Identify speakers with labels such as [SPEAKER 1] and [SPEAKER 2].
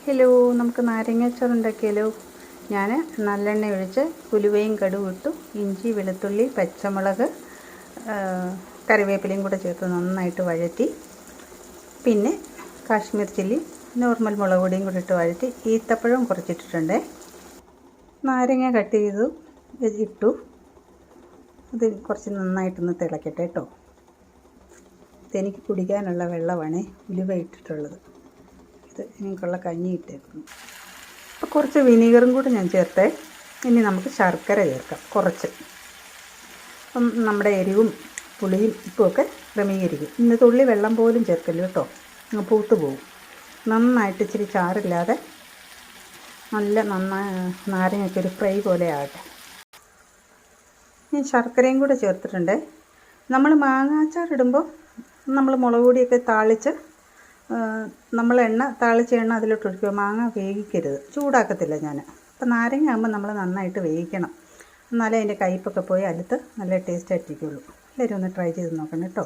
[SPEAKER 1] Hello, നമുക്ക് നാരങ്ങാച്ചാറ് ഉണ്ടാക്കിയാലോ? ഞാൻ നല്ലെണ്ണ ഒഴിച്ച് ഉലുവയും കടുകും ഇട്ടു, ഇഞ്ചി, വെളുത്തുള്ളി, പച്ചമുളക്, കറിവേപ്പിലയും കൂടെ ചേർത്ത് നന്നായിട്ട് വഴറ്റി, പിന്നെ കാശ്മീർ ചില്ലി, നോർമൽ മുളക് പൊടിയും കൂടി ഇട്ട് വഴറ്റി, ഈത്തപ്പഴവും കുറച്ചിട്ടിട്ടുണ്ട്. നാരങ്ങ കട്ട് ചെയ്തു ഇട്ടു. ഇത് കുറച്ച് നന്നായിട്ടൊന്ന് തിളക്കട്ടെ കേട്ടോ. ഇതെനിക്ക് കുടിക്കാനുള്ള വെള്ളമാണ് ഉലുവ ഇട്ടിട്ടുള്ളത്. ഇത് എനിക്കുള്ള കഞ്ഞി ഇട്ടേക്കുന്നു. അപ്പോൾ കുറച്ച് വിനീഗറും കൂടി ഞാൻ ചേർത്തേ. ഇനി നമുക്ക് ശർക്കര ചേർക്കാം കുറച്ച്. അപ്പം നമ്മുടെ എരിവും പുളിയും ഉപ്പുമൊക്കെ ക്രമീകരിക്കും. ഇന്ന് തുള്ളി വെള്ളം പോലും ചേർക്കല്ലോ കേട്ടോ, പൂത്ത് പോകും. നന്നായിട്ട് ഇച്ചിരി ചാറില്ലാതെ നന്നായി നാരങ്ങയൊക്കെ ഒരു ഫ്രൈ പോലെ ആകട്ടെ. ഞാൻ ശർക്കരയും കൂടെ ചേർത്തിട്ടുണ്ട്. നമ്മൾ മാങ്ങാച്ചാർ ഇടുമ്പോൾ നമ്മൾ മുളക് പൊടിയൊക്കെ താളിച്ച് നമ്മൾ താളിച്ച എണ്ണ അതിലോട്ട് ഒഴിക്കുക. മാങ്ങ വേവിക്കരുത്, ചൂടാക്കത്തില്ല ഞാൻ. അപ്പോൾ നാരങ്ങ ആകുമ്പോൾ നമ്മൾ നന്നായിട്ട് വേവിക്കണം, എന്നാലേ അതിൻ്റെ കയ്പ്പൊക്കെ പോയി അടുത്ത് നല്ല ടേസ്റ്റ് ആയിട്ടിരിക്കുള്ളൂ. എല്ലാവരും ഒന്ന് ട്രൈ ചെയ്ത് നോക്കണം കേട്ടോ.